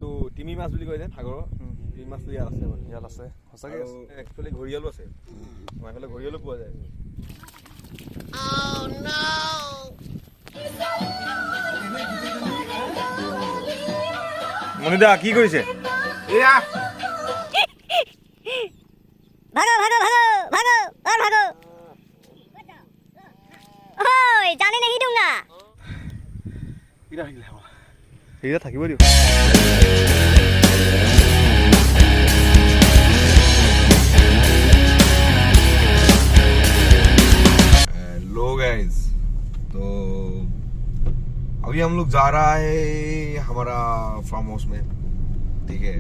তো তিমি মাছ বুলি কয় যে সাগৰৰ তিমি মাছটো ইয়াত আছে সঁচাকৈ একচুৱেলি ঘৰিয়ালো আছে আমাৰ এইফালে ঘৰিয়ালো পোৱা যায় মনিদা কি কৰিছে এয়া ভাগো ভাগো ভাগো ভাগো और भागो ओए जाने नहीं दूंगा সেইটা থাকিব দিয়ক लो गाइस तो अभी हम लोग जा रहा है हमारा फार्म हाउस में ठीक है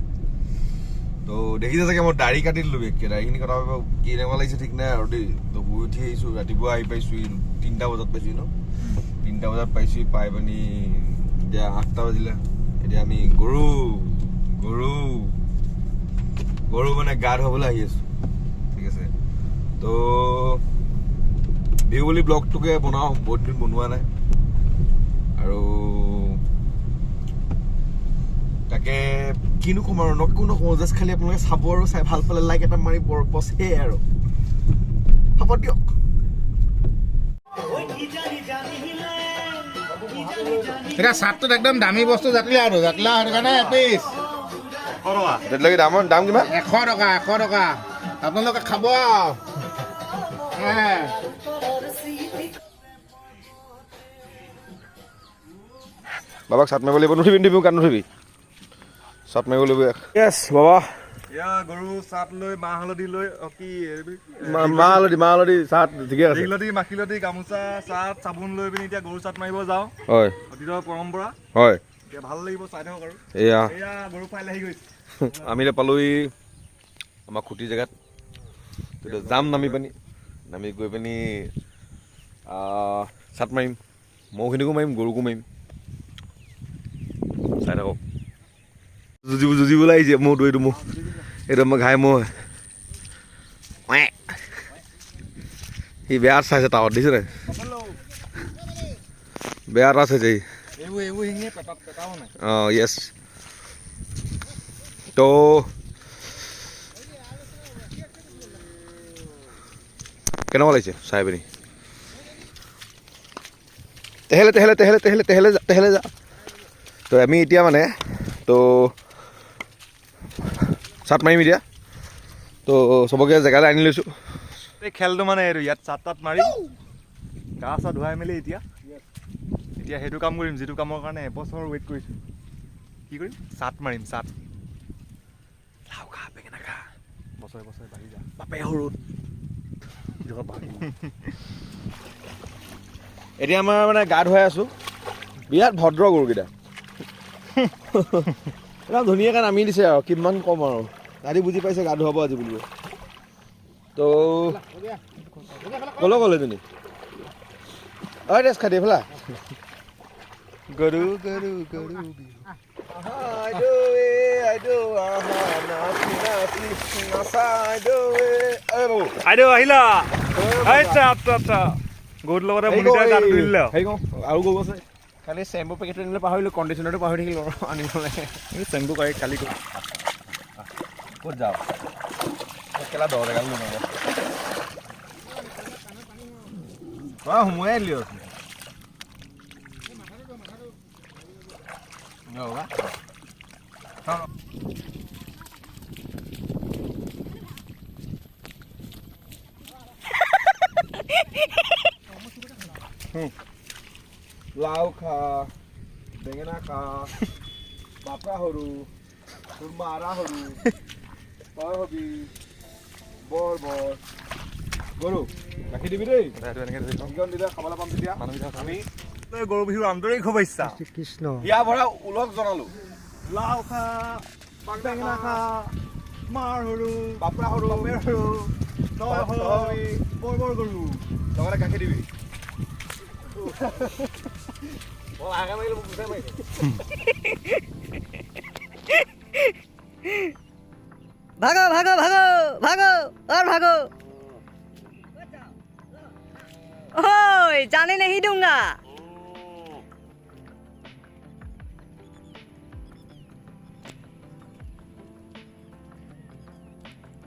তো দেখিছে চাগে মই দাড়ি কাটি দিলোঁ বেগকে দাড়িখিনি কটা কেনেকুৱা লাগিছে ঠিক নাই আৰু দেই তো শুই উঠি আহিছোঁ ৰাতিপুৱা আহি পাইছোঁ 3টা বজাত পাইছোঁ ন 3টা বজাত পাইছোঁ পাই পানি এতিয়া 8টা বাজিলে এতিয়া আমি গৰু মানে গা ধুবলৈ আহি আছোঁ ঠিক আছে তো বিহু বুলি ব্লগটোকে বনাওঁ বহুত দিন বনোৱা নাই আৰু তাকে কিনো কম আৰু নকো নকওঁ জাষ্ট খালি আপোনালোকে চাব আৰু চাই ভাল পালে লাইক এটা মাৰি বছ সেয়ে আৰু হ'ব দিয়ক এটা চাটটোত একদম দামী বস্তু জাতিলা আৰু জাতিলা সেইটো কাৰণে এপিচ তেতিয়ালৈকে দাম কিমান 100 টকা আপোনালোকে খাব বাবাক চাট মাৰিব লাগিব নুঠিবি কাণ নুঠিবি চাট মাৰিব লাগিব য়েছ বাবা এয়া গৰু চাট লৈ মাহ হালধি লৈ কি মাহ হালধি চাট ঠিকে আছে দীঘলতি মাখিলতি গামোচা চাট চাবোন লৈ পিনি এতিয়া গৰু চাট মাৰিব যাওঁ হয় অতীতৰ পৰম্পৰা হয় এতিয়া ভাল লাগিব চাই থাকক আৰু এয়া গৰু ফাইল আহি গৈছে আমি এতিয়া পালোহি আমাৰ খুটি জেগাত যাম নামি গৈ পিনি চাট মাৰিম মৌখিনিকো মাৰিম গৰুকো মাৰিম চাই থাকক যুঁজিবলৈ আহিছে মৌটো এইটো আমাৰ ঘাই মৌ সি বেয়া চাইছে টাৱত দিছে নাই বেয়া এটা চাইছে সি অঁ য়েছ তো কেনেকুৱা লাগিছে চাই পিনি তেহেলে যা তো আমি এতিয়া মানে তো চাট মাৰিম এতিয়া তো চবকে জেগালৈ আনি লৈছোঁ এই খেলটো মানে এইটো ইয়াত চাট তাত মাৰি গা চা ধুৱাই মেলি এতিয়া সেইটো কাম কৰিম যিটো কামৰ কাৰণে এবছৰ ৱেইট কৰিছোঁ কি কৰিম চাট মাৰিম চাট লাও খা বেঙেনা খা বছৰে বাঢ়ি যা বাপে সৰুত এতিয়া আমাৰ মানে গা ধুৱাই আছোঁ বিৰাট ভদ্ৰ গৰুকেইটা একদম ধুনীয়াকৈ নামি দিছে আৰু কিমান কম আৰু আজি বুজি পাইছে গা ধুৱাব আজি বুলিব তো ক'লে এজনী অ' ৰেষ্ট খাই দিয়ে ফেলা গৰু আইদেউ আহিলা আচ্ছা গৰুৰ লগতে আৰু গৰু আছে কালি চেম্পু পেকেটটো আনিবলৈ পাহৰিলোঁ কণ্ডিশ্যনাৰটো পাহৰি থাকিলোঁ আৰু আনিবলৈ চেম্পু কালি ক'ত যাওঁ কেলা দহ জেগাত সোমোৱাই দিলি লাও খা বেঙেনা খা বাপা সৰু তোৰ মাৰা সৰু তই হবি বৰ গৰু ৰাখি দিবি দেই দিলে খাবলৈ পাম তেতিয়া আমি গৰু বিহুৰ আন্তৰিক শুভেচ্ছা কৃষ্ণ হিয়া ভৰা উলগ জনালোঁ লাও খা বেঙেনা খা মাৰ সৰু বাপৰা সৰু বাপেৰ সৰু তই হবি বৰ গৰু লগতে গাখীৰ দিবি আগে মাৰিলে মোক বুজাই মাৰিছে भागो और भागो ओए जाने नहीं दूंगा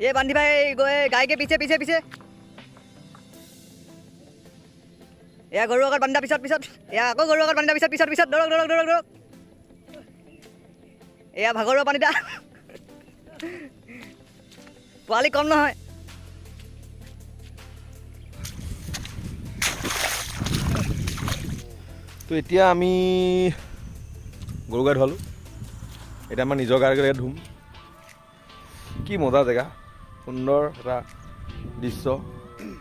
ये बांधी भाई गए गाय के पीछे पीछे पीछे या गरु आगर बांधा पिছত पिছত या আকৌ गरु आगर बांधा पिছত पिছত पिছত দৰক দৰক দৰক দৰক এয়া ভাগৰুৱা পানীটা পোৱালি কম নহয় তো এতিয়া আমি গৰু গা ধুৱালোঁ এতিয়া আমাৰ নিজৰ গাড়ী ধুম কি মজা জেগা সুন্দৰ এটা দৃশ্য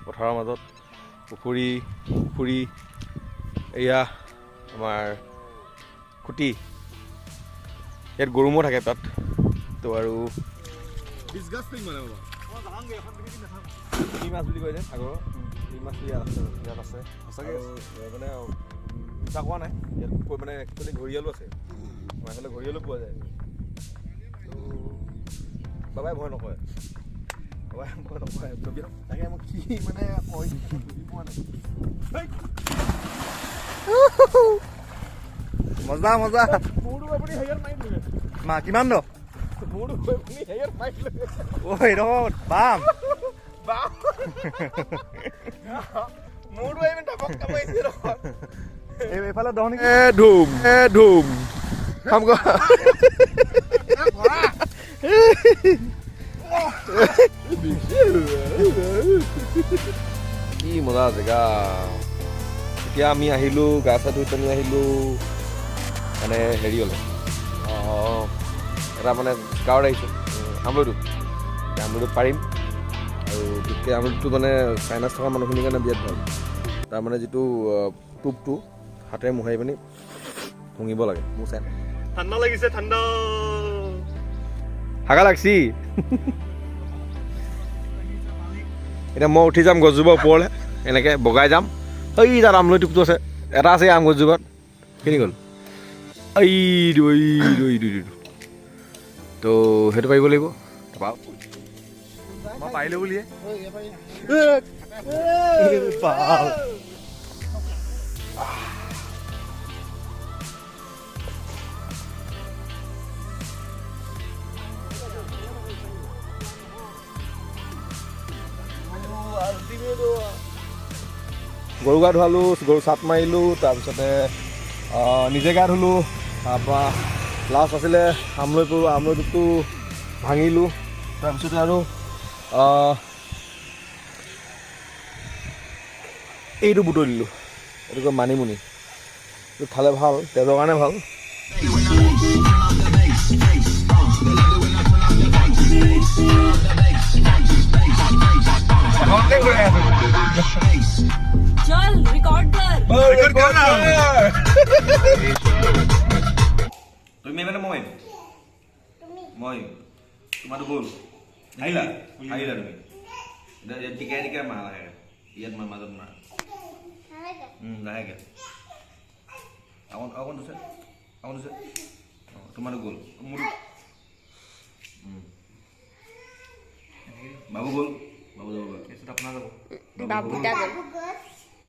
পথাৰৰ মাজত পুখুৰী এয়া আমাৰ খুঁটি ইয়াত গৰুমো থাকে তাত তো আৰু কি মাছ বুলি কয় যে সাগৰৰ কি মাছ ইয়াত আছে সঁচাকৈ মানে মিছা কোৱা নাই ইয়াত মানে একচুৱেলি ঘৰিয়ালো আছে আমাৰ এইফালে ঘৰিয়ালো পোৱা যায় তো বাবাই ভয় নকৰে তাকে মই কি মানে বুজি পোৱা নাই মজা মজা মোৰটো আপুনি হেৰিয়াত মাৰি দিলে মা কিমান দ মোৰটো আপুনি হেৰিয়াত মাৰি দিলে ঐ ৰ'দ বাম মোৰটো এইমান টাপক কামাইছে ৰ'দ এইফালে দহ নেকি ধুম কাম কৰ কি মজা জেগা এতিয়া আমি আহিলোঁ গা চা ধুই পানি আহিলোঁ মানে হেৰিয়লৈ এটা মানে গাঁৱত আহিছোঁ আমলৈটো পাৰিম আৰু বিশেষকৈ আমলৈটো মানে চাইনাছ থকা মানুহখিনিৰ কাৰণে বিৰাট ভাল তাৰ মানে যিটো টোপটো হাতেৰে মোহাৰি পিনি ভুঙিব লাগে মোৰ চাই ঠাণ্ডা লাগিছে ঠাণ্ডা হাগা লাগছি এতিয়া মই উঠি যাম গছজোপাৰ ওপৰলৈ এনেকৈ বগাই যাম এই তাত আমলৈ টোপটো আছে এটা আছে আম গছজোপাত কিনি গ'ল এইটো তো সেইটো পাৰিব লাগিব তাৰপৰা মই পাৰিলো বুলিয়ে গৰু গা ধুৱালোঁ গৰু চাট মাৰিলোঁ তাৰপিছতে নিজে গা ধুলোঁ তাৰপৰা লাষ্ট আছিলে আমলৈ টোপটো ভাঙিলোঁ তাৰপিছতে আৰু এইটো বুটলিলোঁ এইটো কয় মানিমুনি এইটো খালে ভাল তেজৰ কাৰণে ভাল चल रिकॉर्ड कर তুমি মানে মই তোমাৰতো গ'ল আহিলা তুমি টিকাই মাৰ লাহেকৈ ইয়াত মই মাজত মাৰ লাহেকৈ অকণ দিছে তোমাৰতো গ'ল মোৰ বাবু গ'ল বাবু যাব আপোনাৰ যাব बाबू